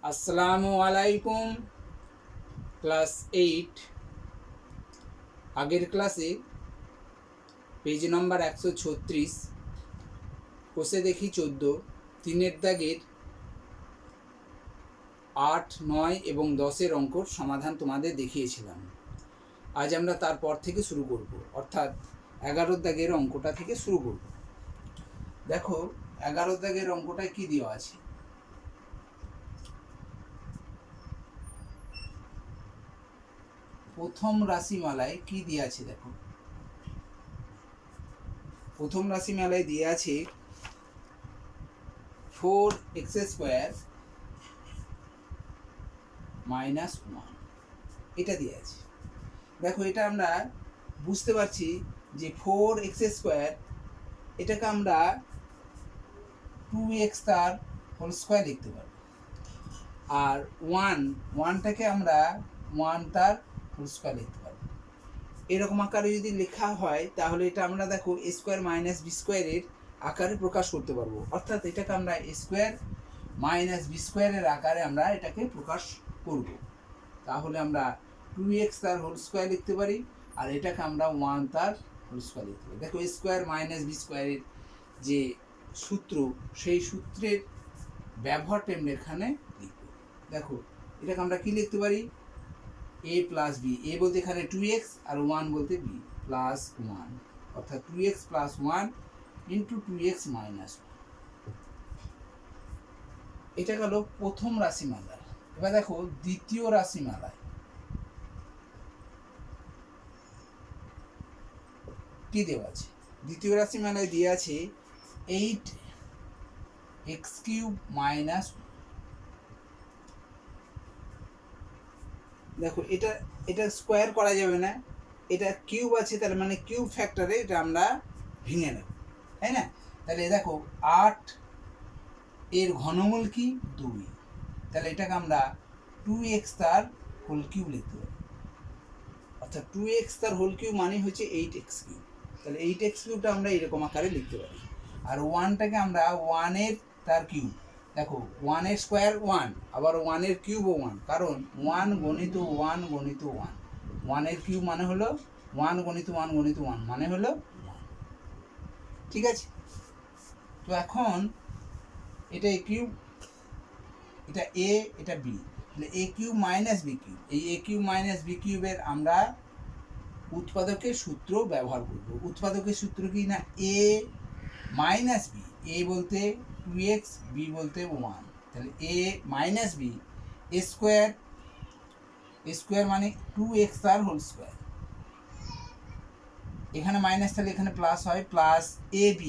আসসালামু আলাইকুম। ক্লাস 8 আগের ক্লাসে পেজ নম্বর 136 কোষে দেখি 14 তিনের দাগের 8, 9 এবং 10-এর অঙ্কর সমাধান তোমাদের দেখিয়েছিলাম। আজ আমরা তারপর থেকে শুরু করব, অর্থাৎ 11 দাগের অঙ্কটা থেকে শুরু করব। দেখো 11 দাগের অঙ্কটায় কি দেওয়া আছে। প্রথম রাশিমালায় কি দিয়ে আছে দেখো। প্রথম রাশিমালায় দিয়ে আছে 4x² - 1 এটা দিয়ে আছে। দেখো এটা আমরা বুঝতে পারছি যে 4x² এটাকে আমরা 2x তার হোল স্কোয়ার লিখতে পারবো, আর 1টাকে আমরা 1 তার হোল স্কোয়ার লিখতে পারবো। এরকম আকারে যদি লেখা হয় তাহলে এটা আমরা দেখো a² - b² এর আকারে প্রকাশ করতে পারবো, অর্থাৎ এটাকে আমরা a² - b² এর আকারে আমরা এটাকে প্রকাশ করব। তাহলে আমরা 2x তার হোল স্কোয়ার লিখতে পারি, আর এটাকে আমরা 1 তার হোল স্কোয়ার লিখতে পারি। দেখো a² - b² এর যে সূত্র, সেই সূত্রের ব্যবহারটা আমরা এখানে লিখব। দেখো এটাকে আমরা কি লিখতে পারি, a + b, a বলতে এখানে 2x আর 1 বলতে b + 1, অর্থাৎ 2x + 1 × 2x - 1। এটা গেল প্রথম রাশিমালার। এবার দেখো দ্বিতীয় রাশিমালায় কি দেওয়া আছে। দ্বিতীয় রাশিমালায় দিয়ে আছে 8x³ - 1। দেখো এটা স্কোয়ার করা যাবে না, এটা কিউব আছে, তার মানে কিউব ফ্যাক্টরে এটা আমরা ভেঙে নেব, তাই না? তাহলে দেখো 8 এর ঘনমূল কি 2, তাহলে এটাকে আমরা 2x তার হোল কিউব লিখতে পারি, অর্থাৎ 2x তার হোল কিউব মানে হচ্ছে 8x³। তাহলে 8x³ আমরা এরকম আকারে লিখতে পারি। আর 1টাকে আমরা 1 এর তার কিউব, দেখো 1 এর স্কোয়ার 1, আবার 1 এর কিউবও 1, কারণ 1 × 1 × 1, 1 এর কিউব মানে হলো 1 × 1 × 1 মানে হলো 1। ঠিক আছে, তো এখন এটা a কিউব, এটা a, এটা b, তাহলে a³ - b³, এই a³ - b³ এর আমরা উৎপাদকের সূত্র ব্যবহার করব। উৎপাদকের সূত্র কি না, a - b, a বলতে 2x, b বলতে 1, তাহলে a - b, a² মানে 2x তার হোল স্কোয়ার, এখানে মাইনাস তাহলে এখানে প্লাস হয়, প্লাস ab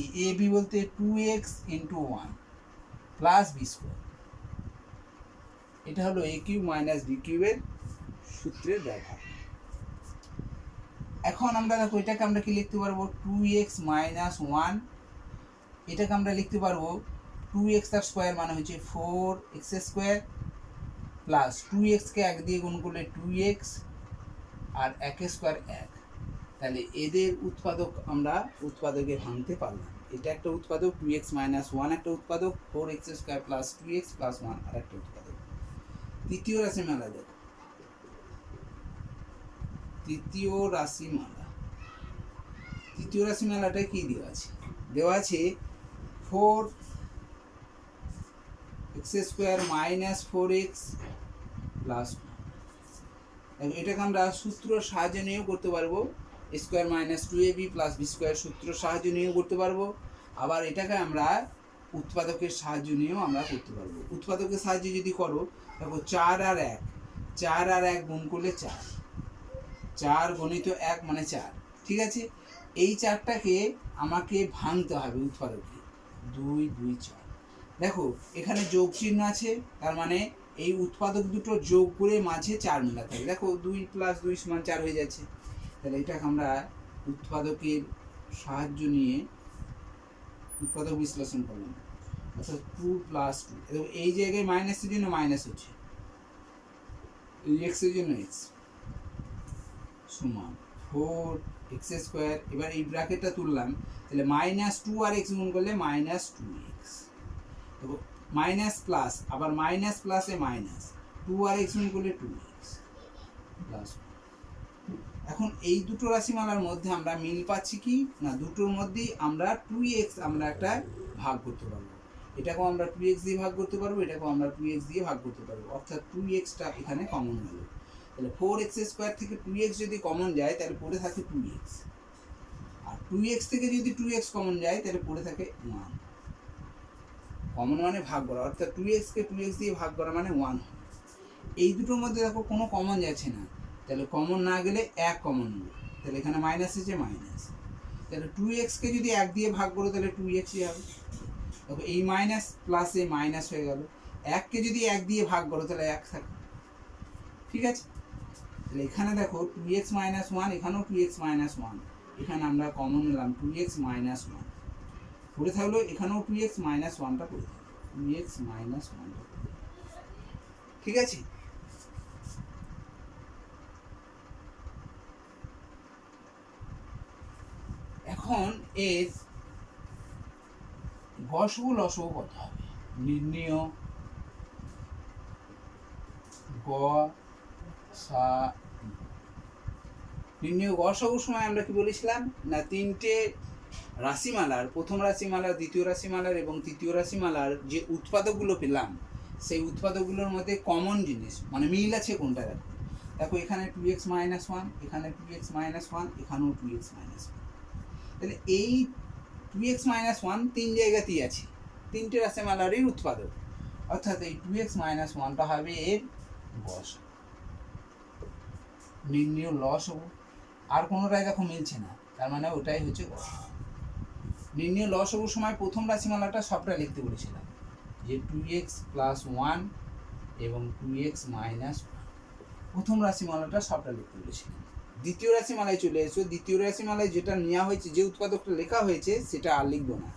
বলতে 2x × 1 প্লাস b²। এটা হলো a³ - b³ এর সূত্রের ব্যবহার। এখন আমরা দেখো এটাকে আমরা কি লিখতে পারবো, 2x - 1, এটাকে আমরা লিখতে পারবো 2x তার স্কোয়ার মানে হচ্ছে 4x² প্লাস 2x কে 1 দিয়ে গুণ করলে 2x আর 1² 1, তাহলে এদের উৎপাদক আমরা উৎপাদকে ভাঙতে পারলাম। এটা একটা উৎপাদক, 2x - 1 একটা উৎপাদক, 4x² প্লাস 2x প্লাস 1 আর একটা উৎপাদক। তৃতীয় রাশিমালা দেখো, তৃতীয় রাশিমালাটায় কি দেওয়া আছে, দেওয়া আছে 4x² - 4x প্লাস 1। এটাকে আমরা সূত্র সাহায্য নিয়েও করতে পারবো, a² - 2ab প্লাস b² সূত্র সাহায্য নিয়েও করতে পারবো, আবার এটাকে আমরা উৎপাদকের সাহায্য নিয়েও আমরা করতে পারবো। উৎপাদকের সাহায্যে যদি করো, দেখো 4 আর 1 গুণ করলে 4, 4 × 1 মানে 4। ঠিক আছে, এই 4টাকে আমাকে ভাঙতে হবে উৎপাদকে, 2 2 4। দেখো এখানে যোগ চিহ্ন আছে, তার মানে এই উৎপাদক দুটো যোগ করে মাঝে 4 মেলাতে হবে। দেখো 2 + 2 = 4 হয়ে যাচ্ছে। তাহলে এটাকে আমরা উৎপাদকের সাহায্য নিয়ে উৎপাদক বিশ্লেষণ করলাম, অর্থাৎ 2 + 2। দেখো এই জায়গায় মাইনাসের জন্য মাইনাস হচ্ছে, এই এক্সের জন্য এক্স সমান 4x²। এবার এই ব্র্যাকেটটা তুললাম, তাহলে -2 আর x গুণ করলে -2x। দেখো মাইনাস প্লাস, আবার মাইনাস প্লাসে মাইনাস, 2rx গুণ করলে 2x প্লাস। এখন এই দুটো রাশিমালার মধ্যে আমরা মিল পাচ্ছি কি না, দুটোর মধ্যেই আমরা 2x আমরা একটা ভাগ করতে পারবো, এটাকেও আমরা 2x দিয়ে ভাগ করতে পারবো, এটাকেও আমরা 2x দিয়ে ভাগ করতে পারবো, অর্থাৎ 2xটা এখানে কমন হলো। তাহলে 4x স্কোয়ার থেকে 2x যদি কমন যায় তাহলে পড়ে থাকে 2x, আর 2x থেকে যদি 2x কমন যায় তাহলে পড়ে থাকে 1। কমন মানে ভাগ করা, অর্থাৎ 2x কে 2x দিয়ে ভাগ করা মানে 1। এই দুটোর মধ্যে দেখো কোনো কমন যাচ্ছে না, তাহলে কমন না গেলে 1 কমন নেব, তাহলে এখানে মাইনাস আছে মাইনাস, তাহলে 2x কে যদি 1 দিয়ে ভাগ করো তাহলে 2xই হবে। দেখো এই মাইনাস প্লাসে মাইনাস হয়ে গেল, 1 কে যদি 1 দিয়ে ভাগ করো তাহলে 1 থাকে, ঠিক আছে। তাহলে এখানে দেখো 2x মাইনাস 1, এখানেও 2x মাইনাস 1, এখানে আমরা কমন নিলাম 2x মাইনাস 1, পড়ে থাকলো এখানেও 2x মাইনাস 1টা পড়ে থাকলো, 2x মাইনাস 1টা, ঠিক আছে। এখন এর গসগু লসগু কত হবে, নির্ণয় নির্ণয় গসগুর সময় আমরা কি বলেছিলাম না, তিনটে রাশিমালার, প্রথম রাশিমালার, দ্বিতীয় রাশিমালার এবং তৃতীয় রাশিমালার যে উৎপাদকগুলো পেলাম সেই উৎপাদকগুলোর মধ্যে কমন জিনিস মানে মিল আছে কোনটা, দেখো দেখো এখানে 2x মাইনাস 1, এখানে 2x মাইনাস 1, এখানেও 2x মাইনাস 1, তাহলে এই 2x মাইনাস 1 তিন জায়গাতেই আছে, তিনটে রাশিমালারই উৎপাদক, অর্থাৎ এই 2x মাইনাস 1টা হবে এর গস। নির্ণয় লস হবো, আর কোনোটাই দেখো মিলছে না, তার মানে ওটাই হচ্ছে গস। নির্ণয় লস হবো সময় প্রথম রাশিমালাটা সবটা লিখতে বলেছিলাম, যে 2x প্লাস 1 এবং 2x মাইনাস 1, প্রথম রাশিমালাটা সবটা লিখতে বলেছিলাম। দ্বিতীয় রাশিমালায় চলে এসো, দ্বিতীয় রাশিমালায় যেটা নেওয়া হয়েছে, যে উৎপাদকটা লেখা হয়েছে সেটা আর লিখবো না,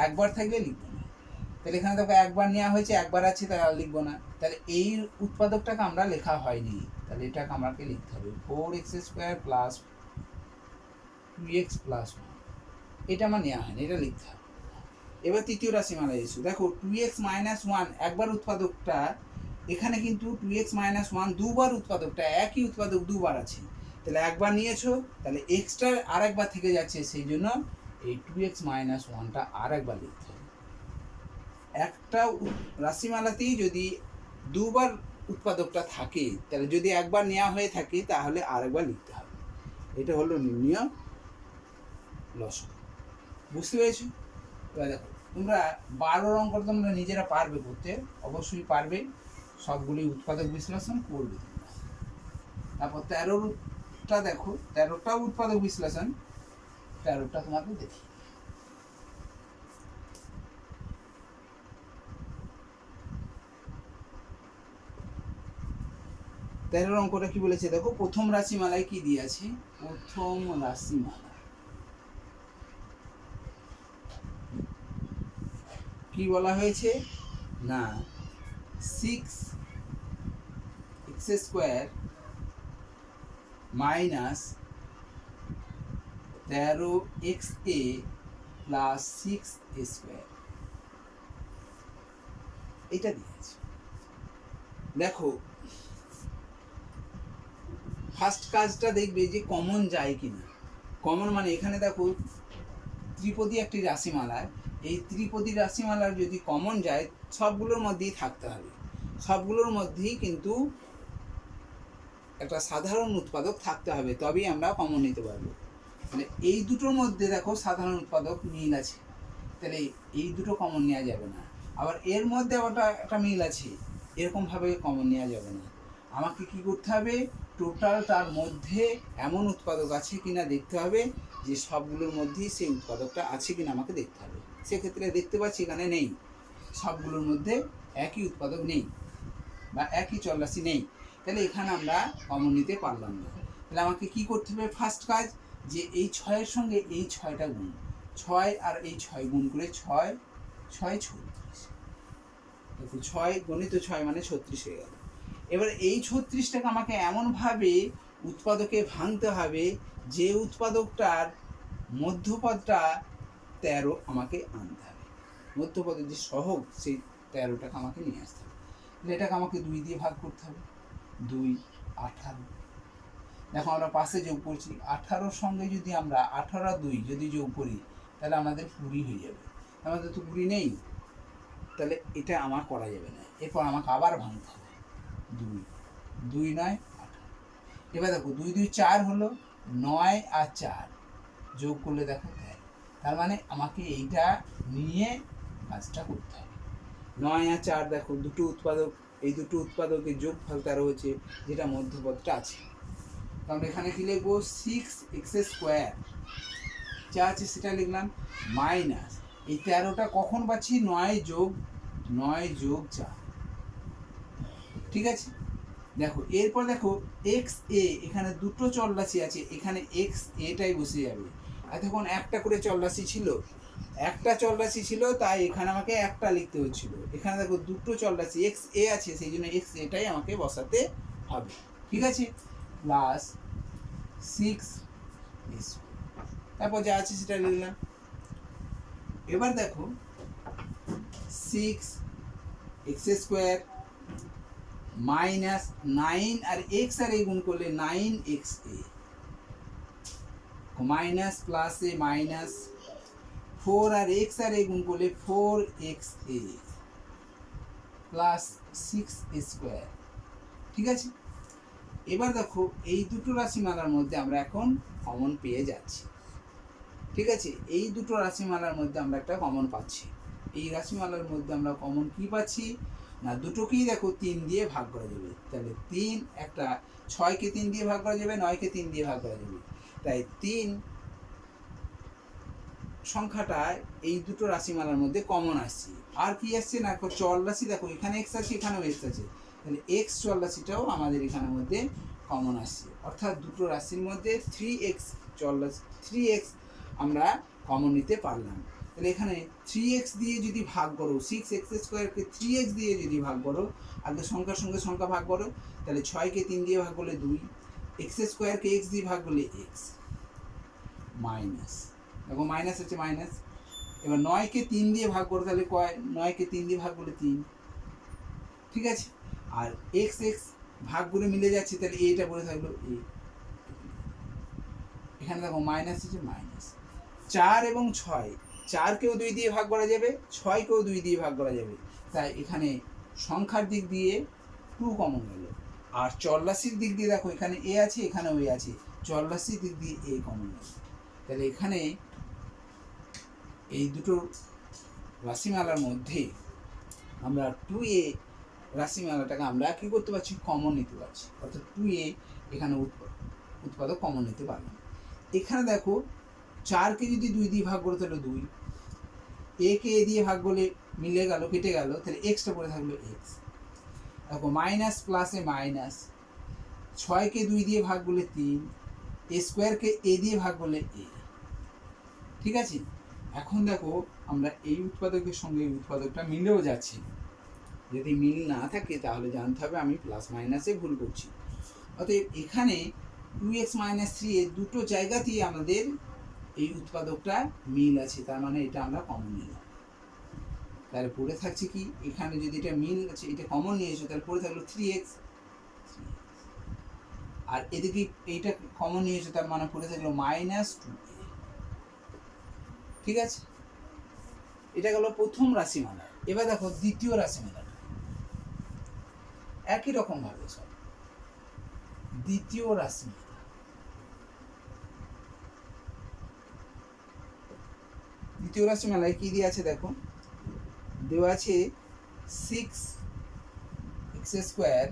একবার থাকলে লিখবো না, তাহলে এখানে দেখো একবার নেওয়া হয়েছে, একবার আছে, তাই আর লিখবো না, তাহলে এই উৎপাদকটাকে আমরা লেখা হয়নি, তাহলে এটাকে আমাকে লিখতে হবে 4x square plus 2x plus 1, এটা আমার নেওয়া হয়নি, এটা লিখতে হবে। এবার তৃতীয় রাশিমালায় এসো, দেখো 2x মাইনাস 1 একবার উৎপাদকটা, এখানে কিন্তু 2x মাইনাস 1 দুবার উৎপাদকটা, একই উৎপাদক দুবার আছে, তাহলে একবার নিয়েছো, তাহলে এক্সট্রা আর একবার থেকে যাচ্ছে, সেই জন্য এই 2x মাইনাস 1টা আর একবার লিখতে হবে। একটা রাশিমালাতেই যদি দুবার উৎপাদকটা থাকে, তাহলে যদি একবার নেওয়া হয়ে থাকে তাহলে আরেকবার লিখতে হবে, এটা হলো নির্ণয় লসগু। বুঝতে পেরেছো? এবার দেখো তোমরা 12 অঙ্ক তোমরা নিজেরা পারবে করতে, অবশ্যই পারবে, সবগুলি উৎপাদক বিশ্লেষণ করবে তোমরা। তারপর 13টা দেখো, 13টা উৎপাদক বিশ্লেষণ, 13টা তোমাকে দেখি। তেরোর অঙ্কটা কি বলেছে দেখো, প্রথম রাশিমালায় কি দিয়েছে, প্রথম রাশিমালা কি বলা হয়েছে না, 6x square minus 13xa plus 6a square, এটা দিয়েছে। দেখো ফার্স্ট কাজটা দেখবে যে কমন যায় কিনা, কমন মানে এখানে দেখো ত্রিপদী একটি রাশিমালায়, এই ত্রিপদী রাশিমালার যদি কমন যায় সবগুলোর মধ্যেই থাকতে হবে, সবগুলোর মধ্যেই কিন্তু একটা সাধারণ উৎপাদক থাকতে হবে, তবেই আমরা কমন নিতে পারবো। মানে এই দুটোর মধ্যে দেখো সাধারণ উৎপাদক মিল আছে, তাহলে এই দুটো কমন নেওয়া যাবে না, আবার এর মধ্যে আবার একটা মিল আছে, এরকমভাবে কমন নেওয়া যাবে না, আমাকে কি করতে হবে, টোটাল তার মধ্যে এমন উৎপাদক আছে কিনা দেখতে হবে, যে সবগুলোর মধ্যেই সেই উৎপাদকটা আছে কিনা আমাকে দেখতে হবে। সেক্ষেত্রে দেখতে পাচ্ছি এখানে নেই, সবগুলোর মধ্যে একই উৎপাদক নেই বা একই চলরাশি নেই, তাহলে এখানে আমরা কমন নিতে পারলাম না। তাহলে আমাকে কি করতে হবে, ফার্স্ট কাজ, যে এই 6-এর সঙ্গে এই 6টা গুণ, 6 আর এই 6 গুণ করে 6 6 36, দেখো 6 গণিত 6 মানে 36 হয়ে গেল। এবার এই 36টাকে আমাকে এমনভাবে উৎপাদকে ভাঙতে হবে যে উৎপাদকটার মধ্যপদটা 13 আমাকে আনতে হবে, মধ্যপদের যে সহগ সেই 13টাকে আমাকে নিয়ে আসতে হবে। তাহলে এটাকে আমাকে 2 দিয়ে ভাগ করতে হবে, 2 18। দেখো আমরা পাশে যোগ করছি, 18-র সঙ্গে যদি আমরা 18 আর 2 যদি যোগ করি তাহলে আমাদের 20 হয়ে যাবে। আমাদের তো 20 নেই, তাহলে এটা আমার করা যাবে না। এরপর আমাকে আবার ভাঙতে হবে, 2 2 9 18। এবার দেখো 2 2 4 হলো, 9 আর 4 যোগ করলে দেখো 13। তার মানে আমাকে এইটা নিয়ে কাজটা করতে হবে। 9 আর 4 দেখো দুটো উৎপাদক, এই দুটো উৎপাদকের যোগফল 13 হচ্ছে, যেটা মধ্যপদটা আছে। আমরা এখানে কি লিখবো, 6x², যা আছে সেটা লিখলাম, মাইনাস এই 13টা কখন পাচ্ছি, 9 যোগ 4। ঠিক আছে, দেখো এরপর দেখো এক্স এ, এখানে দুটো চলরাশি আছে, এখানে এক্স এটাই বসে যাবে। এতক্ষণ একটা করে চলরাশি ছিল, একটা চলরাশি ছিল, তাই এখানে আমাকে একটা লিখতে হচ্ছিল। এখানে দেখো দুটো চলরাশি এক্স এ আছে, সেই জন্য এক্স এটাই আমাকে বসাতে হবে। ঠিক আছে, প্লাস 6, তারপর যা আছে সেটা লিখলাম। এবার দেখো 6x² মাইনাস 9 আর এক্স আর এ গুণ করলে 9xa, মাইনাস প্লাস এ মাইনাস 4 আর এক্স আর এ গুণ করলে 4xa প্লাস 6a²। ঠিক আছে, এবার দেখো এই দুটো রাশিমালার মধ্যে আমরা এখন কমন পেয়ে যাচ্ছি। ঠিক আছে, এই দুটো রাশিমালার মধ্যে আমরা একটা কমন পাচ্ছি। এই রাশিমালার মধ্যে আমরা কমন কি পাচ্ছি না, দুটোকেই দেখো 3 দিয়ে ভাগ করা যাবে। তাহলে 3 একটা 6কে 3 দিয়ে ভাগ করা যাবে, 9কে 3 দিয়ে ভাগ করা যাবে। তাই 3 সংখ্যাটা এই দুটো রাশিমালার মধ্যে কমন আসছে। আর কি আসছে না, চল রাশি দেখো এখানে এক্স আছে, এখানেও এক্স আছে, তাহলে এক্স চল রাশিটাও আমাদের এখানের মধ্যে কমন আসছে। অর্থাৎ দুটো রাশির মধ্যে 3x চল রাশি 3x আমরা কমন নিতে পারলাম। তাহলে এখানে 3x দিয়ে যদি ভাগ করো, 6x² 3x দিয়ে যদি ভাগ করো, আগে সংখ্যার সঙ্গে সংখ্যা ভাগ করো, তাহলে 6কে 3 দিয়ে ভাগ করলে 2, x² x দিয়ে ভাগ করলে x, মাইনাস দেখো মাইনাস হচ্ছে মাইনাস। এবার 9কে 3 দিয়ে ভাগ করো, তাহলে কয়, 9কে 3 দিয়ে ভাগ করলে 3। ঠিক আছে, আর x ভাগ করে মিলে যাচ্ছে, তাহলে এটা পড়ে থাকলো a। এখানে দেখো মাইনাস হচ্ছে মাইনাস। 4 এবং 6, 4কেও 2 দিয়ে ভাগ করা যাবে, 6কেও 2 দিয়ে ভাগ করা যাবে। তাই এখানে সংখ্যার দিক দিয়ে 2 কমন গেল। আর চলরাশির দিক দিয়ে দেখো এখানে a আছে, এখানেও a আছে, চলরাশির দিক দিয়ে a কমন গেল। তাহলে এখানে এই দুটো রাশিমালার মধ্যে আমরা 2a রাশিমালাটাকে আমরা কী করতে পারছি, কমন নিতে পারছি। অর্থাৎ 2a এখানে উৎপাদক কমন নিতে পারলাম। এখানে দেখো 4কে যদি 2 দিয়ে ভাগ করো তাহলে 2, a-কে a দিয়ে ভাগ করলে মিলে গেল, কেটে গেল, তাহলে এক্সটা পড়ে থাকলো x। দেখো মাইনাস প্লাসে মাইনাস, 6কে 2 দিয়ে ভাগ করলে 3, a²কে a দিয়ে ভাগ করলে a। ঠিক আছে, এখন দেখো আমরা এই উৎপাদকের সঙ্গে এই উৎপাদকটা মিলেও যাচ্ছে। যদি মিল না থাকে তাহলে জানতে হবে আমি প্লাস মাইনাসে ভুল করছি। অতএব এখানে 2x - 3 এর দুটো জায়গাতেই আমাদের এই উৎপাদকটা মিল আছে, তার মানে এটা আমরা কমন নিলাম। তাহলে পড়ে থাকছে কি, এখানে যদি এটা মিল আছে, এটা কমন নিয়েছো, তাহলে পড়ে থাকলো 3x, আর এদিকে এইটা কমন নিয়েছো, তার মানে পড়ে থাকলো -2a। ঠিক আছে, এটা গেল প্রথম রাশিমালা। এবার দেখো দ্বিতীয় রাশিমালা, একই রকম ভাবে সব। দ্বিতীয় রাশিমালা, দ্বিতীয় রাশিমালায় কি দিয়ে আছে দেখো, দেওয়া আছে 6x²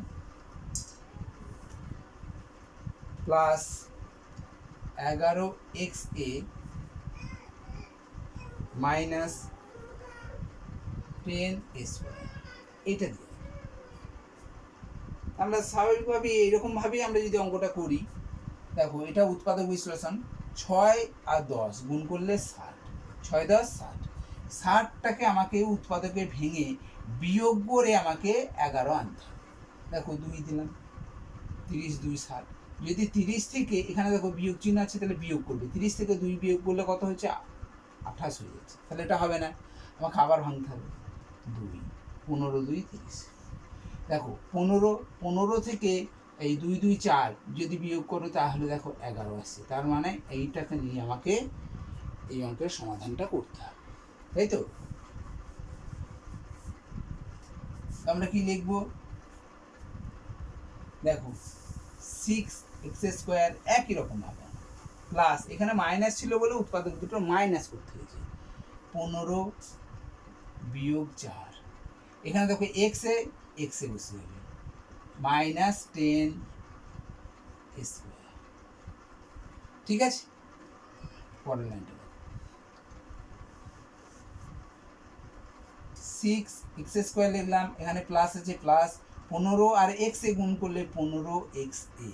plus 11xa minus 10a²। এইটা দিয়ে আমরা স্বাভাবিকভাবে এইরকমভাবেই আমরা যদি অঙ্কটা করি, দেখো এটা উৎপাদক বিশ্লেষণ, 6 আর 10 গুণ করলে 60, 6 10 60, 60টাকে আমাকে উৎপাদকে ভেঙে বিয়োগ করে আমাকে 11 আনতে হবে। দেখো 2 দিলাম, 30 2 60। যদি 30 থেকে এখানে দেখো বিয়োগ চিহ্ন আছে, তাহলে বিয়োগ করবে, 30 থেকে 2 বিয়োগ করলে কত হচ্ছে, 28 হয়ে যাচ্ছে। তাহলে এটা হবে না, আমাকে আবার ভাঙতে হবে, 2 15 2 30। দেখো 15 থেকে এই 2 2 4 যদি বিয়োগ করো তাহলে দেখো 11 আসছে। তার মানে এইটাকে নিয়ে আমাকে এই অঙ্কের সমাধানটা করতে হবে, তাই তো? আমরা কি লিখবো? দেখো 6x² একই রকম ভাবে প্লাস, এখানে মাইনাস ছিল বলে উৎপাদক দুটো মাইনাস করতে হয়েছে, 15 বিয়োগ 4, এখানে দেখো এক্স এ বসে যাবে, -10 স্কোয়ার। ঠিক আছে, পরের লাইনটা 6x² লিখলাম, এখানে প্লাস আছে, প্লাস 15 আর x এ গুণ করলে 15xa।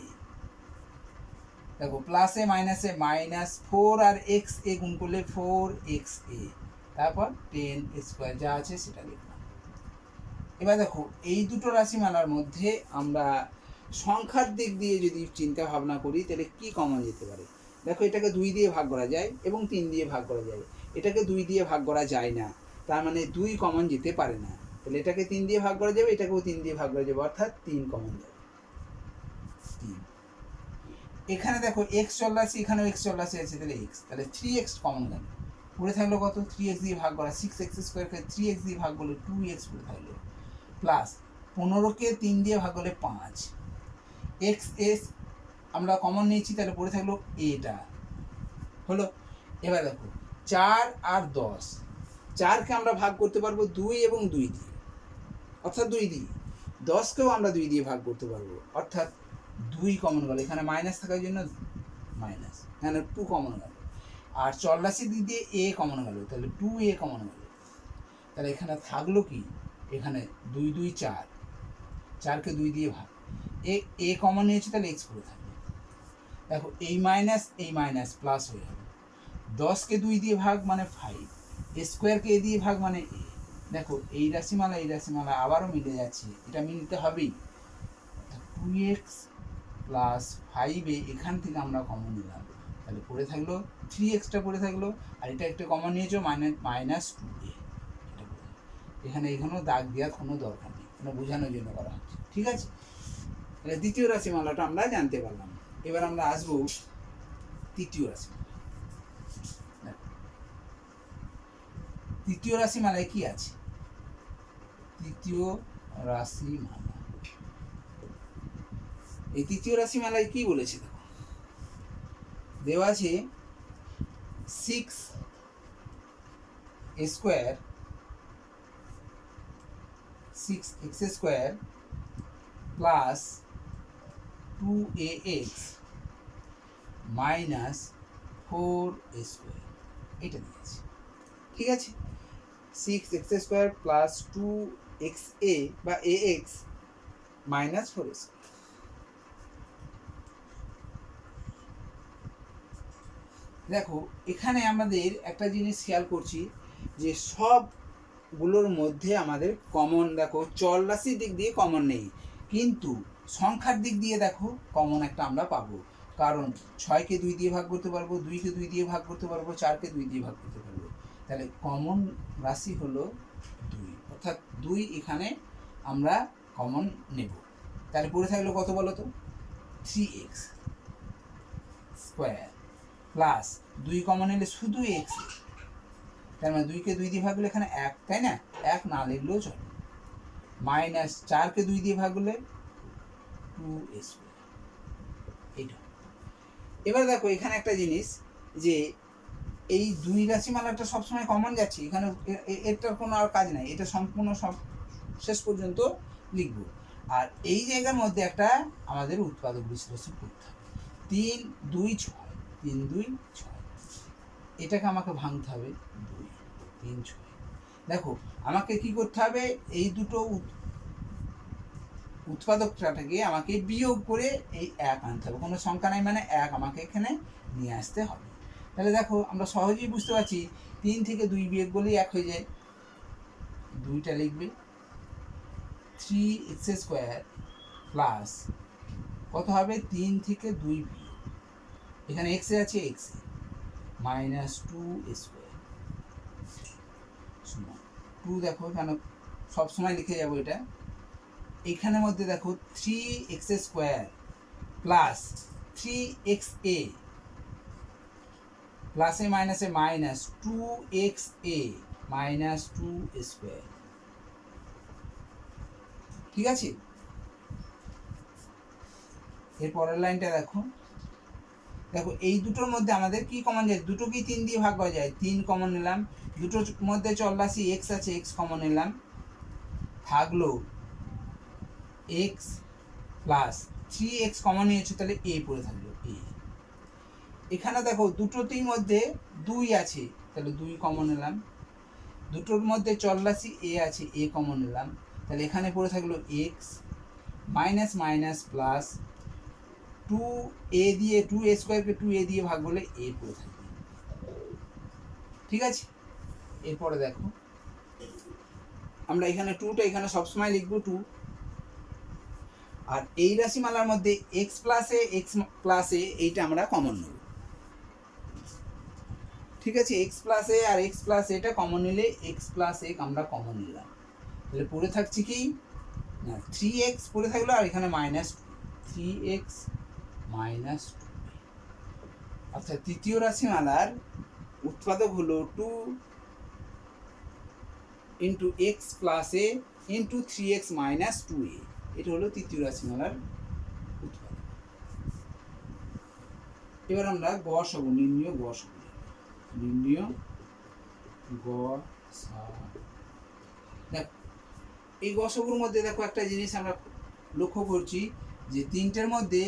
দেখো প্লাসে মাইনাসে -4 আর x এ গুণ করলে 4xa, তারপর 10² যা আছে সেটা লিখলাম। এবার দেখো এই দুটো রাশিমালার মধ্যে আমরা সংখ্যার দিক দিয়ে যদি চিন্তা ভাবনা করি তাহলে কি কমন যেতে পারে? দেখো এটাকে 2 দিয়ে ভাগ করা যায় এবং 3 দিয়ে ভাগ করা যায়, এটাকে 2 দিয়ে ভাগ করা যায় না, তার মানে 2 কমন যেতে পারে না। তাহলে এটাকে 3 দিয়ে ভাগ করা যাবে, এটাকেও 3 দিয়ে ভাগ করা যাবে, অর্থাৎ 3 কমন যাবে। 3, এখানে দেখো x চলরাশি, এখানেও x চলরাশি আছে, তাহলে x, তাহলে 3x কমন গেল, পড়ে থাকলো কত? 3x দিয়ে ভাগ করা, 6x² কে 3x দিয়ে ভাগ করলে 2x পড়ে থাকলো, প্লাস 15কে 3 দিয়ে ভাগ করলে 5, xs আমরা কমন নিয়েছি, তাহলে পড়ে থাকলো এটা হলো। এবার দেখো 4 আর 10, 4কে আমরা ভাগ করতে পারবো 2 এবং 2 দিয়ে, অর্থাৎ 2 দিয়ে, 10কেও আমরা 2 দিয়ে ভাগ করতে পারবো, অর্থাৎ 2 কমন গেল, এখানে মাইনাস থাকার জন্য মাইনাস, এখানে 2 কমন গেল, আর চলরাশি দিক দিয়ে a কমন গেল, তাহলে 2a কমন গেল, তাহলে এখানে থাকলো কি? এখানে 2 2 4, 4কে 2 দিয়ে ভাগ, a কমন নিয়েছে, তাহলে x পড়ে থাকবে। দেখো এই মাইনাস প্লাস হয়ে যাবে, 10কে 2 দিয়ে ভাগ মানে 5, স্কোয়ারকে a দিয়ে ভাগ মানে a। দেখো এই রাশিমালা আবারও মিলে যাচ্ছে, এটা মিলতে হবেই, 2x প্লাস 5a এখান থেকে আমরা কমন নিলাম, তাহলে পড়ে থাকলো 3xটা পড়ে থাকলো, আর এটা একটা কমন নিয়েছো -2a, এখানেও দাগ দেওয়ার কোনো দরকার নেই, কোনো বোঝানোর জন্য করা হচ্ছে। ঠিক আছে, তাহলে দ্বিতীয় রাশিমালাটা আমরা জানতে পারলাম। এবার আমরা আসবো তৃতীয় রাশিমালা। তৃতীয় রাশিমালায় কি আছে? তৃতীয় রাশিমালা, এই তৃতীয় রাশিমালায় কি বলেছে? দেখো দেওয়া আছে 6x² plus 2ax minus 4a², এটা দিয়েছে। ঠিক আছে, 6x² প্লাস 2xa বা ax মাইনাস 4a²। দেখো এখানে আমাদের একটা জিনিস খেয়াল করছি যে সবগুলোর মধ্যে আমাদের কমন, দেখো চল রাশির দিক দিয়ে কমন নেই, কিন্তু সংখ্যার দিক দিয়ে দেখো কমন একটা আমরা পাবো, কারণ 6কে 2 দিয়ে ভাগ করতে পারবো, 2কে 2 দিয়ে ভাগ করতে পারবো, 4কে 2 দিয়ে ভাগ করতে পারবো, তাহলে কমন রাশি হলো 2, অর্থাৎ 2 এখানে আমরা কমন নেব। তাহলে পড়ে থাকলো কত বলো তো? 3x² প্লাস 2 কমন এলে শুধু x, তার মানে 2কে 2 দিয়ে ভাগ করলে এখানে 1, তাই না? 1 না লিখলেও চলে, মাইনাস 4কে 2 দিয়ে ভাগ করলে 2a², এইটা। এবার দেখো এখানে একটা জিনিস, যে এই 2 রাশিমালাটা সবসময় কমন যাচ্ছে, এখানে এটার কোনো আর কাজ নাই, এটা সম্পূর্ণ সব শেষ পর্যন্ত লিখবো। আর এই জায়গার মধ্যে একটা আমাদের উৎপাদক বিশ্লেষণ করতে হবে, 3 2 6, 3 2 6, এটাকে আমাকে ভাঙতে হবে 2 3 6। দেখো আমাকে কি করতে হবে? এই দুটো উৎপাদকটাকে আমাকে বিয়োগ করে এই 1 আনতে হবে, কোনো সংখ্যা নাই মানে 1 আমাকে এখানে নিয়ে আসতে হবে। তাহলে দেখো আমরা সহজেই বুঝতে পারছি, 3 থেকে 2 বিয়োগ করলেই 1 হয়ে যায়, 2টা লিখবে, 3x² প্লাস কত হবে? 3 থেকে 2 বিয়োগ, এখানে x আছে x মাইনাস 2a² সমান 2, দেখো এখানে সব সময় লিখে যাব এটা। এইখানের মধ্যে দেখো 3x² প্লাস 3xa প্লাসে মাইনাসে মাইনাস 2xa মাইনাস 2² ঠিক আছে। এর পরের লাইনটা দেখো, দেখো এই দুটোর মধ্যে আমাদের কি কমন যায়, দুটো কি 3 দিয়ে ভাগ করা যায়, 3 কমন নিলাম, দুটোর মধ্যে চলরাশি x আছে, x কমন নিলাম, থাকলো x প্লাস 3x কমন নিয়েছে, তাহলে a পড়ে থাকলো a। এখানে দেখো দুটোটির মধ্যে 2 আছে, তাহলে 2 কমন নিলাম, দুটোর মধ্যে চলরাশি a আছে, a কমন নিলাম, তাহলে এখানে পড়ে থাকলো x minus minus plus 2a দিয়ে 2a² 2a দিয়ে ভাগ করলে a পড়ে থাকবে, ঠিক আছে। এরপরে দেখো আমরা এখানে 2টা এখানে সবসময় লিখবো 2, আর এই রাশিমালার মধ্যে x প্লাস a এইটা আমরা কমন নেব, ঠিক আছে। x প্লাস a আর x প্লাস এটা কমন নিলে x প্লাস a আমরা কমন নিলাম, তাহলে পড়ে থাকছে কি না 3x পড়ে থাকলো, আর এখানে মাইনাস 3x মাইনাস 2, অর্থাৎ তৃতীয় রাশিমালার উৎপাদক হলো 2 into x plus a into 3x minus 2a, এটা হলো তৃতীয় রাশিমালার উৎপাদক। এবার আমরা গসগু নির্ণয় গসগু নির্ণয় গসগু। দেখো এই গসগুর মধ্যে দেখো একটা জিনিস আমরা লক্ষ্য করছি যে তিনটের মধ্যে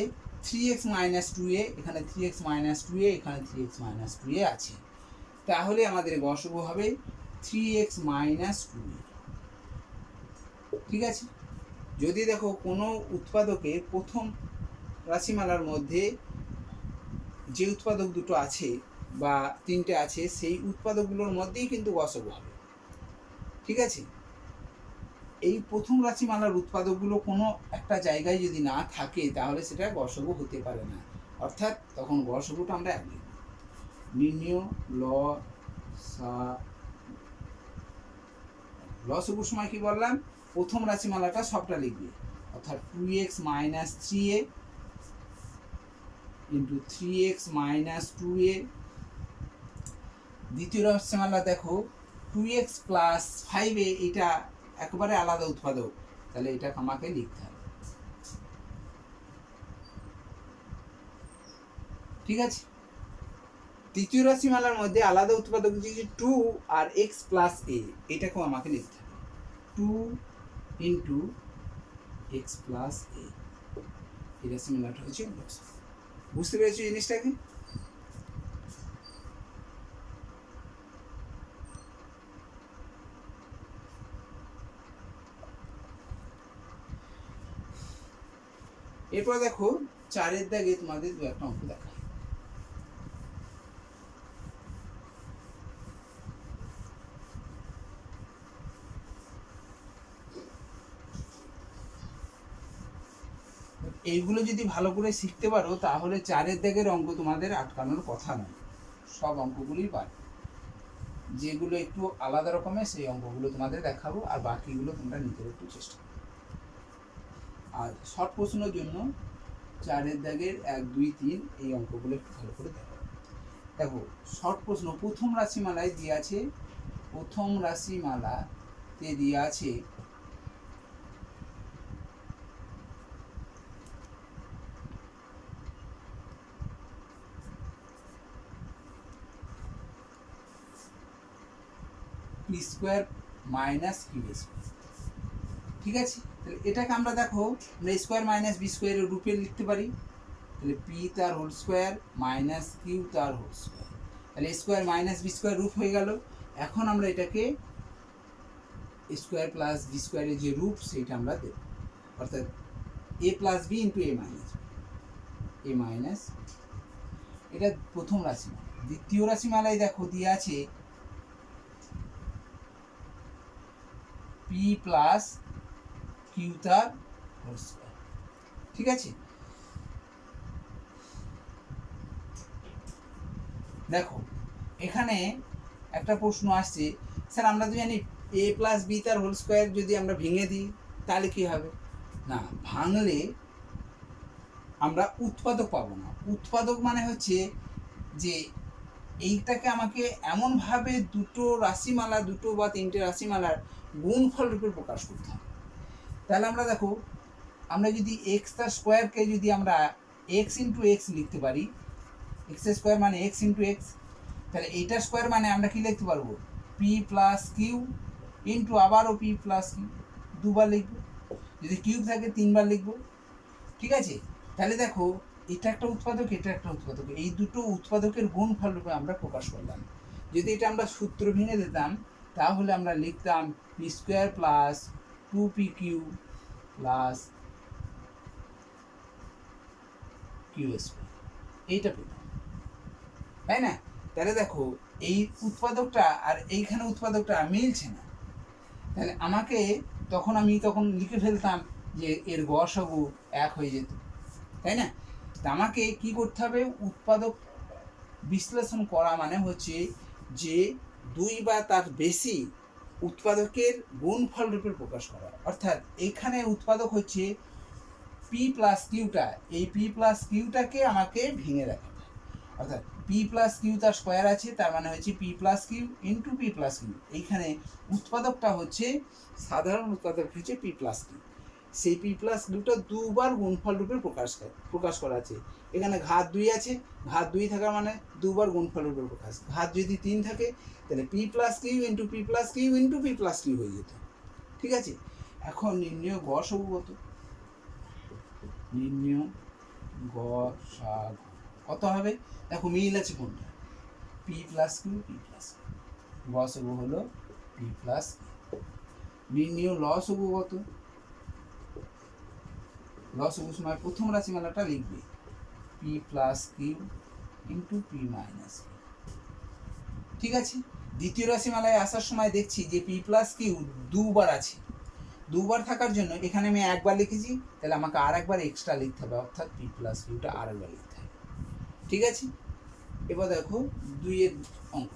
3x মাইনাস 2a, এখানে 3x মাইনাস 2a, এখানে 3x মাইনাস 2a আছে, তাহলে আমাদের গসগু হবে 3x মাইনাস 2a, ঠিক আছে। যদি দেখো কোনো উৎপাদকে প্রথম রাশিমালার মধ্যে যে উৎপাদক দুটো আছে বা তিনটে আছে, সেই উৎপাদকগুলোর মধ্যেই কিন্তু গসগু হবে, ঠিক আছে। এই প্রথম রাশিমালার উৎপাদকগুলো কোনো একটা জায়গায় যদি না থাকে, তাহলে সেটা গসগু হতে পারে না, অর্থাৎ তখন গসগুটা আমরা এক লিখব। নির্ণয় লসগুর সময় কি বললাম, প্রথম রাশিমালাটা সবটা লিখবে, অর্থাৎ 2x minus 3a into 3x minus 2a। দ্বিতীয় রাশিমালা দেখো 2x প্লাস 5a, এটা একবারে আলাদা উৎপাদক, তাহলে এটা আমাকে লিখতে হবে, ঠিক আছে। তৃতীয় রাশিমালার মধ্যে আলাদা উৎপাদক যে 2 আর x প্লাস a, এটাকেও আমাকে লিখতে হবে 2 ইন্টু x প্লাস a, এই রাশিমালাটা হচ্ছে গসগু। বুঝতে পেরেছো জিনিসটাকে? এরপর দেখো 4-এর দাগে তোমাদের দু একটা অঙ্ক দেখা, এইগুলো যদি ভালো করে শিখতে পারো, তাহলে 4-এর দাগের অঙ্ক তোমাদের আটকানোর কথা নয়, সব অঙ্কগুলোই পারবে। যেগুলো একটু আলাদা রকমের সেই অঙ্কগুলো তোমাদের দেখাবো, আর বাকিগুলো তোমরা নিজের একটু চেষ্টা করো। আর শর্ট প্রশ্নের জন্য 4-এর দাগের 1, 2, 3 এই অঙ্কগুলো একটু ভালো করে দেখো। দেখো শর্ট প্রশ্ন, প্রথম রাশিমালায় দিয়ে আছে, প্রথম রাশিমালাতে দিয়ে আছে p square minus q square, ঠিক আছে। তাহলে এটাকে আমরা দেখো আমরা স্কোয়ার মাইনাস বি স্কোয়ারের রূপে লিখতে পারি, তাহলে পি তার হোল স্কোয়ার মাইনাস কিউ তার হোল স্কোয়ার, তাহলে স্কোয়ার মাইনাস বি স্কোয়ার রূপ হয়ে গেল। এখন আমরা এটাকে স্কোয়ার প্লাস বি স্কোয়ারের যে রূপ সেইটা আমরা দেব, অর্থাৎ এ প্লাস বি ইন্টু এ মাইনাস বি, এ মাইনাস, এটা প্রথম রাশিমালা। দ্বিতীয় রাশিমালায় দেখো দিয়ে আছে পি প্লাস কিউ তার হোল স্কোয়ার, ঠিক আছে। দেখো এখানে একটা প্রশ্ন আসছে, স্যার আমরা তো জানি এ প্লাস বি তার হোল স্কোয়ার যদি আমরা ভেঙে দিই তাহলে কি হবে? না, ভাঙলে আমরা উৎপাদক পাবো না। উৎপাদক মানে হচ্ছে যে এইটাকে আমাকে এমনভাবে দুটো রাশিমালা, দুটো বা তিনটে রাশিমালার গুণফল রূপে প্রকাশ করতে হবে। তাহলে আমরা দেখো, আমরা যদি এক্স তার স্কোয়ারকে যদি আমরা এক্স ইন্টু এক্স লিখতে পারি, এক্স স্কোয়ার মানে এক্স ইন্টু এক্স, তাহলে এইটার স্কোয়ার মানে আমরা কি লিখতে পারবো? পি প্লাস কিউ ইন্টু আবারও পি প্লাস কিউ, দুবার লিখবো। যদি কিউব থাকে তিনবার লিখবো। ঠিক আছে, তাহলে দেখো এটা একটা উৎপাদক, এটা একটা উৎপাদক, এই দুটো উৎপাদকের গুণফল রূপে আমরা প্রকাশ করলাম। যদি এটা আমরা সূত্র ভেঙে দিতাম তাহলে আমরা লিখতাম p square plus two p q plus q square, এইটা পেতাম, তাই না? তাহলে দেখো এই উৎপাদকটা আর এইখানে উৎপাদকটা মিলছে না, তাহলে আমাকে তখন লিখে ফেলতাম যে এর গসাগু 1 হয়ে যেত, তাই না? তা আমাকে কি করতে হবে? উৎপাদক বিশ্লেষণ করা মানে হচ্ছে যে দুই বা তার বেশি উৎপাদকের গুণফল রূপে প্রকাশ করা। অর্থাৎ এখানে উৎপাদক হচ্ছে পি প্লাস কিউটা, এই পি প্লাস কিউটাকে আমাকে ভেঙে রাখতে হবে। অর্থাৎ পি প্লাস কিউ তার স্কোয়ার আছে, তার মানে হচ্ছে p plus q into p plus q. এইখানে উৎপাদকটা হচ্ছে সাধারণ উৎপাদক হচ্ছে পি প্লাস কিউ, সেই পি প্লাস কিউটা দুবার গুণফল রূপে প্রকাশ করা আছে। এখানে ঘাত 2 আছে, ঘাত 2 থাকার মানে দুবার গুণফল রূপে প্রকাশ। ঘাত যদি 3 থাকে তাহলে p plus q into p plus q into p plus q হয়ে যেত। ঠিক আছে, এখন নির্ণয় গসাগু কত? নির্ণয় গসাগু কত হবে? দেখো মিল আছে কোনটা? P plus q, p plus q, গসাগু হলো পি প্লাস কিউ। নির্ণয় লসাগু কত? লসাগু সময় প্রথম রাশিমালাটা লিখবে p plus q into p minus q. ঠিক আছে, দ্বিতীয় রাশিমালায় আসার সময় দেখছি যে পি প্লাস কিউ দুবার আছে, দুবার থাকার জন্য এখানে আমি একবার লিখেছি, তাহলে আমাকে আর একবার এক্সট্রা লিখতে হবে, অর্থাৎ পি প্লাস কিউটা আর একবার লিখতে হবে। ঠিক আছে, এবার দেখো 2-এর অঙ্ক।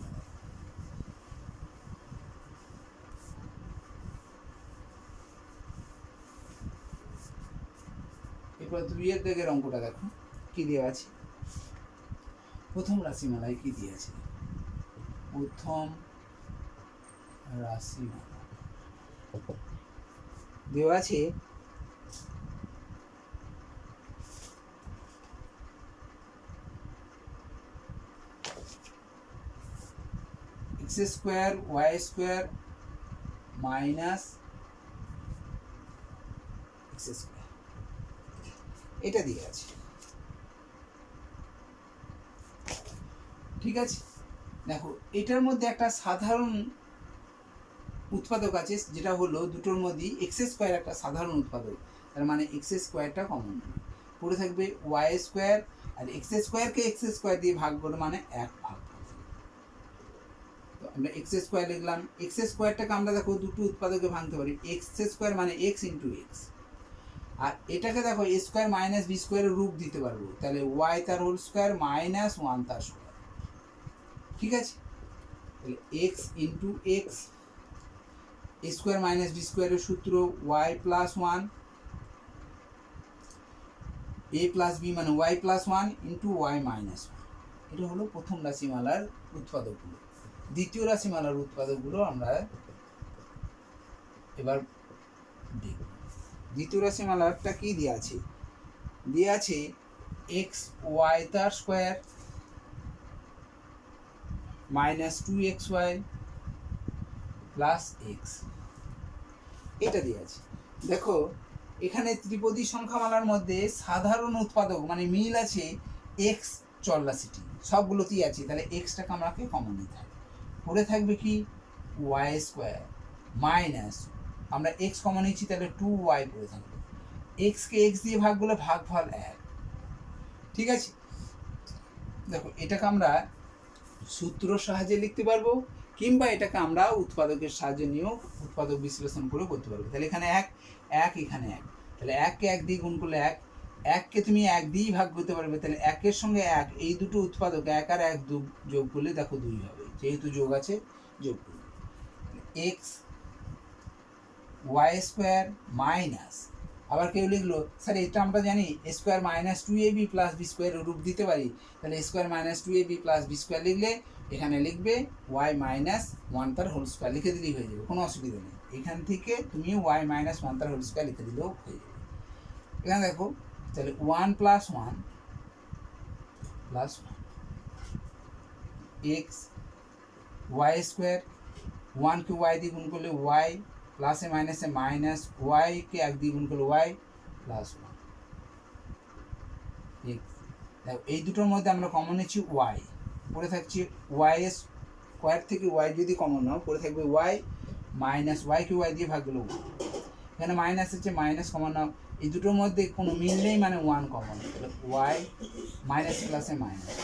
এবার 2-এর দাগের অঙ্কটা দেখো কি দেওয়া আছে। প্রথম রাশিমালায় কি দিয়ে আছে? প্রথম রাশিমালা দেওয়া আছে x square y square minus x square, এটা দিয়ে আছে। ঠিক আছে, দেখো এটার মধ্যে একটা সাধারণ উৎপাদক আছে, যেটা হলো দুটোর মধ্যে এক্স স্কোয়ার একটা সাধারণ উৎপাদক, তার মানে এক্স স্কোয়ারটা কমন পড়ে থাকবে। ওয়াই স্কোয়ার আর এক্স স্কোয়ারকে এক্স স্কোয়ার দিয়ে ভাগ করে মানে 1 ভাগ। তো আমরা এক্স স্কোয়ার লিখলাম। এক্স স্কোয়ারটাকে আমরা দেখো দুটো উৎপাদকে ভাঙতে পারি। এক্স স্কোয়ার মানে এক্স ইন্টু এক্স, আর এটাকে দেখো এ স্কোয়ার মাইনাস বি স্কোয়ারের রূপ দিতে পারবো, তাহলে ওয়াই তার হোল স্কোয়ার মাইনাস 1 তার স্কোয়ার। ঠিক আছে, তাহলে x into x, a square minus b স্কোয়ারের সূত্র y plus 1, a plus b মানে y plus 1 into y minus 1। এটা হলো প্রথম রাশিমালার উৎপাদকগুলো। দ্বিতীয় রাশিমালার উৎপাদকগুলো আমরা এবার দেখব। দ্বিতীয় রাশিমালাটা কি দিয়ে আছে? দিয়ে আছে এক্স ওয়াই তার square minus 2xy plus x, এটা দিয়ে আছে। দেখো এখানে ত্রিপদী সংখ্যামালার মধ্যে সাধারণ উৎপাদক মানে মিল আছে এক্স চলরাশিটি, সবগুলোতেই আছে, তাহলে এক্সটাকে আমাকে কমন নিতে হবে। পড়ে থাকবে কি? ওয়াই স্কোয়ার মাইনাস, আমরা এক্স কমন নিচ্ছি তাহলে 2y পড়ে থাকবে। এক্সকে এক্স দিয়ে ভাগ করলে ভাগফল 1। ঠিক আছে, দেখো এটাকে আমরা সূত্রর সাহায্যে লিখতে পারবো, কিংবা এটাকে আমরা উৎপাদকের সাহায্যে নিয়েও উৎপাদক বিশ্লেষণ করে করতে পারবো। তাহলে এখানে 1 এখানে 1, তাহলে 1কে 1 দিয়ে গুণ করলে 1, 1কে তুমি 1 দিয়েই ভাগ করতে পারবে, তাহলে 1-এর সঙ্গে 1, এই দুটো উৎপাদক 1 আর 1 যোগ করলে দেখো 2 হবে, যেহেতু যোগ আছে যোগ করবে। এক্স ওয়াই স্কোয়ার মাইনাস, আবার কেউ লিখলো স্যার এটা আমরা জানি এ square minus two A B plus B square রূপ দিতে পারি, তাহলে এ square minus two A B plus B square লিখলে এখানে লিখবে ওয়াই মাইনাস ওয়ান তার হোল স্কোয়ার লিখে দিলেই হয়ে যাবে, কোনো অসুবিধা নেই। এখান থেকে তুমি ওয়াই মাইনাস ওয়ান তার হোল স্কোয়ার লিখে দিলেও হয়ে যাবে। এখানে দেখো তাহলে one plus one plus one x y square, ওয়ানকে ওয়াই দিয়ে গুণ করলে ওয়াই, প্লাসে মাইনাসে মাইনাস, ওয়াইকে এক দিয়ে গুণ করলে ওয়াই প্লাস ওয়ান এক্স। দেখো এই দুটোর মধ্যে আমরা কমন নিচ্ছি ওয়াই, পড়ে থাকছে ওয়াই স্কোয়ার থেকে ওয়াই যদি কমন নাও পড়ে থাকবে ওয়াই মাইনাস, ওয়াইকে ওয়াই দিয়ে ভাগ গেল ওয়ান, এখানে মাইনাস হচ্ছে মাইনাস কমন নাও, এই দুটোর মধ্যে কোনো মিল নেই মানে ওয়ান কমন, তাহলে ওয়াই মাইনাস প্লাসে মাইনাস।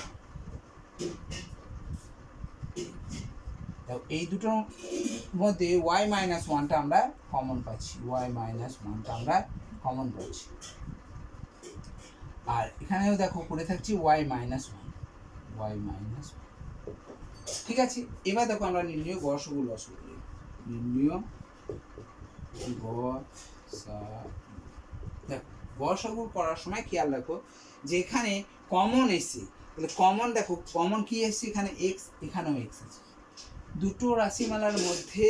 এই দুটোর মধ্যে ওয়াই মাইনাস ওয়ানটা আমরা কমন পাচ্ছি, ওয়াই মাইনাস ওয়ানটা আমরা কমন পাচ্ছি। আর এখানেও দেখো পড়ে থাকছি y minus one, y minus one. ঠিক আছে, এবার দেখো আমরা নির্ণয় গড় লসগু, নির্ণয় দেখো গড় করার সময় খেয়াল রাখো যে এখানে কমন এসছে, তাহলে কমন দেখো কমন কি এসছে, এখানে এক্স এখানেও এক্স আছে, দুটো রাশিমালার মধ্যে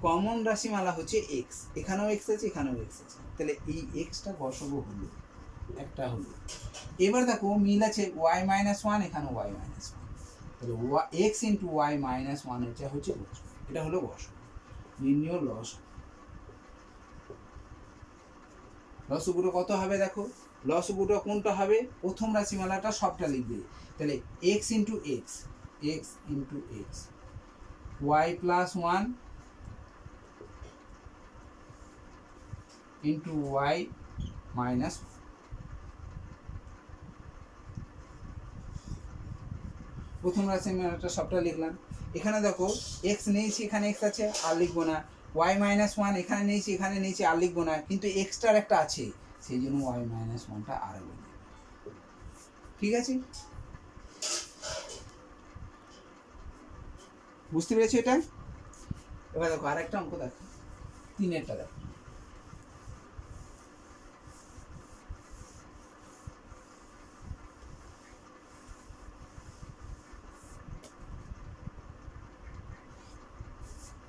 কমন রাশিমালা হচ্ছে এক্স, এখানেও এক্স আছে এখানেও এক্স আছে, তাহলে এই এক্সটা গড় হলো একটা হলো। এবার দেখো মিল আছে ওয়াই মাইনাস ওয়ান, এখানে ওয়াই মাইনাস ওয়ান, তাহলে x into y minus one এটা হচ্ছে গড়, এটা হলো গড়। নির্ণয় লসগুলো কত হবে দেখো, লসগুলো কোনটা হবে, প্রথম রাশিমালাটা সবটা লিখবে, তাহলে x into x, x into x y plus one into y minus, প্রথম রাশিমালাটা সবটা লিখলাম। এখানে দেখো এক্স নিয়েছি এখানে এক্স আছে আর লিখবো না, ওয়াই মাইনাস ওয়ান এখানে নিয়েছি এখানে নিয়েছি আর লিখবো না, কিন্তু এক্সটার একটা আছে সেই জন্য ওয়াই মাইনাস ওয়ানটা আর লিখবো। ঠিক আছে, বুঝতে পেরেছো এটা? এবার দেখো আরেকটা অঙ্ক দেখো, তিনেরটা দেখো।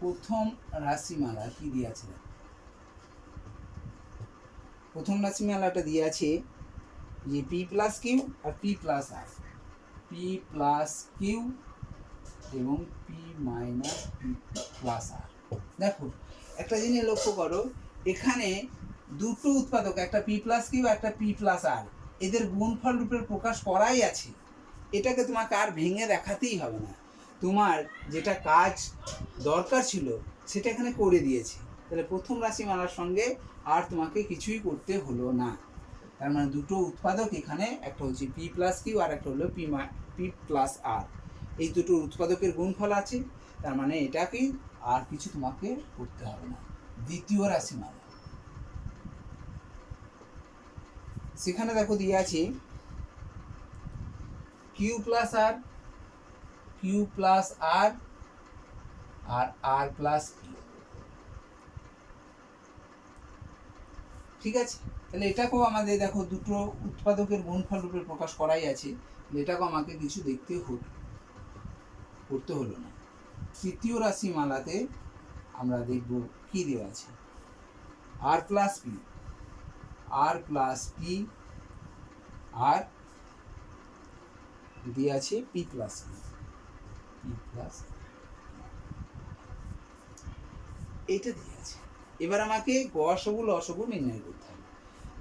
প্রথম রাশিমালা কি দিয়ে আছে, প্রথম রাশিমালাটা দিয়ে আছে যে P plus Q R P plus আর, পি প্লাস কিউ এবং পি মাইনাস পি প্লাস আর। দেখো একটা জিনিস লক্ষ্য করো, এখানে দুটো উৎপাদক একটা পি প্লাস কিউ একটা পি প্লাস আর, এদের গুণফল রূপের প্রকাশ করাই আছে, এটাকে তোমাকে আর ভেঙে দেখাতেই হবে না, তোমার যেটা কাজ দরকার ছিল সেটা এখানে করে দিয়েছে, তাহলে প্রথম রাশিমালার সঙ্গে আর তোমাকে কিছুই করতে হলো না। তার মানে দুটো উৎপাদক এখানে, একটা হচ্ছে পি প্লাস কিউ আর একটা হলো পি প্লাস আর, এই দুটো উৎপাদকের গুণফল আছে, তার মানে এটাকে আর কিছু তোমাকে করতে হবে না। দ্বিতীয় রাশিমালা, সেখানে দেখো দিয়ে আছে কিউ প্লাস আর, কিউ প্লাস আর আর আর প্লাস কিউ। ঠিক আছে, তাহলে এটাকেও আমাদের দেখো দুটো উৎপাদকের গুণফল রূপে প্রকাশ করাই আছে, এটাকেও আমাকে কিছু করতে হলো না। তৃতীয় রাশিমালাতে আমরা দেখব কি দেওয়া আছে, আর প্লাস পি, আর প্লাস পি আর দিয়ে আছে পি প্লাস পি প্লাস, এটা দিয়ে আছে। এবার আমাকে গসগুলো লসগু নির্ণয় করতে হবে।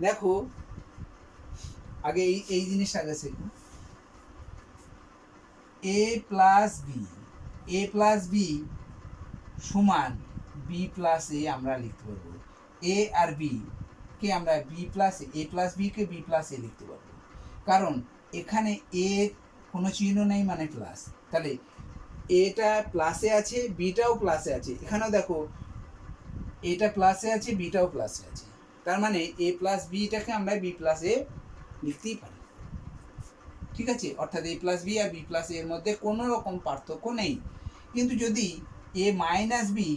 দেখো আগে এই জিনিসটা আগে শিখুন, এ প্লাস বি সমান বি প্লাস এ আমরা লিখতে পারবো, এ আর বি কে আমরা বি প্লাস এ plus B K B plus এ লিখতে পারবো, কারণ এখানে এ কোনো চিহ্ন নেই মানে প্লাস, তাহলে এটা প্লাসে আছে বিটাও প্লাসে আছে, এখানেও দেখো এটা প্লাসে আছে বিটাও প্লাসে আছে, তার মানে এ প্লাস বিটাকে আমরা বি প্লাস এ লিখতেই পারি। ঠিক আছে, অর্থাৎ এ প্লাস বি আর বি প্লাস এর মধ্যে কোনো রকম পার্থক্য নেই। কিন্তু যদি এ মাইনাস বি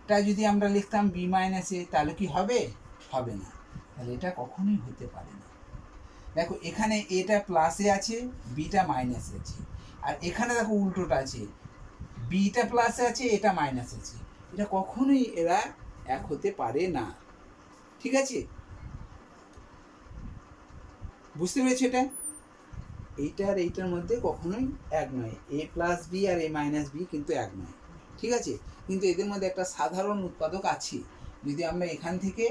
এটা যদি আমরা লিখতাম বি মাইনাস এ, তাহলে কি হবে? হবে না। তাহলে এটা কখনোই হতে পারে না। দেখো এখানে এটা প্লাসে আছে, বিটা মাইনাসে আছে, আর এখানে দেখো উল্টোটা আছে, বিটা প্লাসে আছে, এটা মাইনাস আছে। এটা কখনোই এরা এক হতে পারে না। ঠিক আছে, বুঝতে পেরেছো? এটা এইটা আর এইটার মধ্যে কখনোই এক নয়। এ প্লাস বি আর এ মাইনাস বি কিন্তু এক নয়। ঠিক আছে, কিন্তু এদের মধ্যে একটা সাধারণ উৎপাদক আছে। যদি আমরা এখান থেকে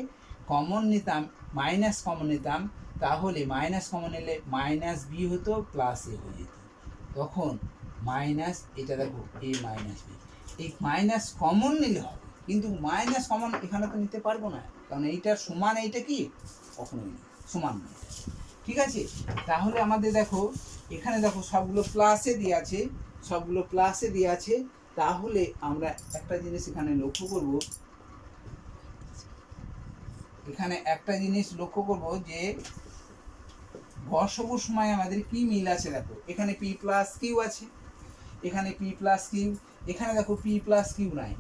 কমন নিতাম, মাইনাস কমন নিতাম, তাহলে মাইনাস কমন এলে মাইনাস বি হতো, প্লাস এ হয়ে যেত। তখন মাইনাস, এটা দেখো এ মাইনাস বি, এই মাইনাস কমন নিলে হবে, কিন্তু মাইনাস কমন এখানে তো নিতে পারবো না, কারণ এইটার সমান এইটা কি কখনোই না, সমান নয়। ঠিক আছে, তাহলে আমাদের দেখো এখানে দেখো সবগুলো প্লাসে দিয়ে আছে, সবগুলো প্লাসে দিয়ে আছে। তাহলে আমরা একটা জিনিস এখানে লক্ষ্য করব, এখানে একটা জিনিস লক্ষ্য করব যে গসগুর সময় আমাদের কি মিল আছে। দেখো এখানে পি প্লাস কিউ আছে, এখানে পি প্লাস কিউ, এখানে দেখো পি প্লাস কিউ নাই,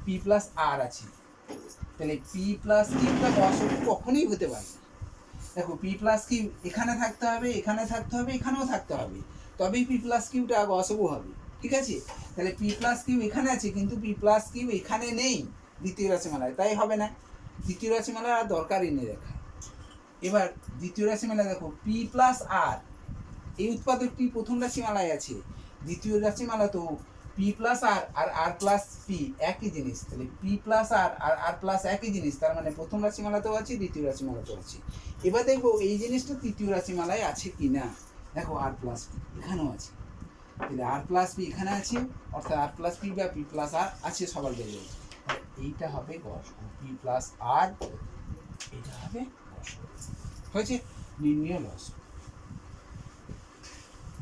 পি প্লাস আর আছে। তাহলে পি প্লাস কিউটা গসগু কখনোই হতে পারে না। দেখো পি প্লাস কিউ এখানে থাকতে হবে, এখানে থাকতে হবে, এখানেও থাকতে হবে, তবেই পি প্লাস কিউটা গসগু হবে। ঠিক আছে, তাহলে পি প্লাস কিউ এখানে আছে, কিন্তু পি প্লাস কিউ এখানে নেই দ্বিতীয় রাশিমালায়, তাই হবে না। দ্বিতীয় রাশিমালার আর দরকারই নেই দেখা। এবার দ্বিতীয় রাশিমালা দেখো পি প্লাস আর, এই উৎপাদকটি প্রথম রাশিমালায় আছে, দ্বিতীয় রাশিমালা তো পি প্লাস আর আর আর প্লাস পি একই জিনিস, তাহলে পি প্লাস আর আর আর প্লাস একই জিনিস, তার মানে প্রথম রাশিমালাতেও আছে, দ্বিতীয় রাশিমালাতেও আছে। এবার দেখবো এই জিনিসটা তৃতীয় রাশিমালায় আছে কি না। দেখো আর প্লাস পি এখানেও আছে, তাহলে আর প্লাস পি এখানে আছে, অর্থাৎ আর প্লাস পি বা পি প্লাস আর আছে সবার জায়গায়। এইটা হবে গসগু, পি প্লাস আর, এটা হবে গসগু। হয়েছে, নির্ণয় লসগু,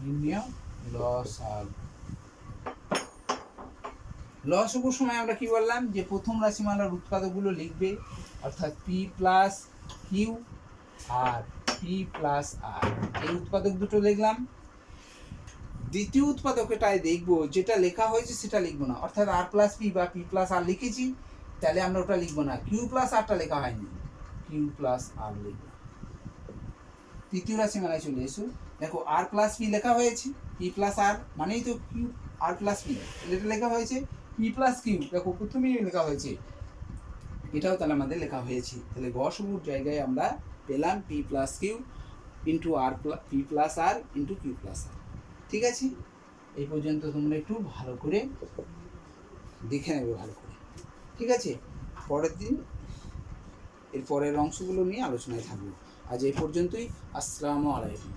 নির্ণয় লসাগু। লসগুর সময় আমরা কি বললাম, যে প্রথম রাশিমালার উৎপাদকগুলো লিখবে, অর্থাৎ p plus Q R P plus আর, এই উৎপাদক দুটো লিখলাম। দ্বিতীয় উৎপাদকটাই দেখবো, যেটা লেখা হয়েছে সেটা লিখবো না, অর্থাৎ আর প্লাস পি বা পি প্লাস আর লিখেছি, তাহলে আমরা ওটা লিখবো না। কিউ প্লাস আরটা লেখা হয়নি, কিউ প্লাস আর লিখবো। তৃতীয় রাশিমালায় চলে এসো, দেখো আর প্লাস পি লেখা হয়েছে, পি প্লাস আর মানেই তো কিউ আর প্লাস পি, এটা লেখা হয়েছে। পি প্লাস কিউ দেখো প্রথমেই লেখা হয়েছে, এটাও তাহলে আমাদের লেখা হয়েছে। তাহলে গসগুর জায়গায় আমরা পেলাম পি প্লাস কিউ ইন্টু আর পি প্লাস আর ইন্টু কিউ প্লাস আর। ঠিক আছে, এই পর্যন্ত তোমরা একটু ভালো করে দেখে নেবে, ভালো করে। ঠিক আছে, পরের দিন এর পরের অংশগুলো নিয়ে আলোচনায় থাকবো। আজ এই পর্যন্তই। আসসালামু আলাইকুম।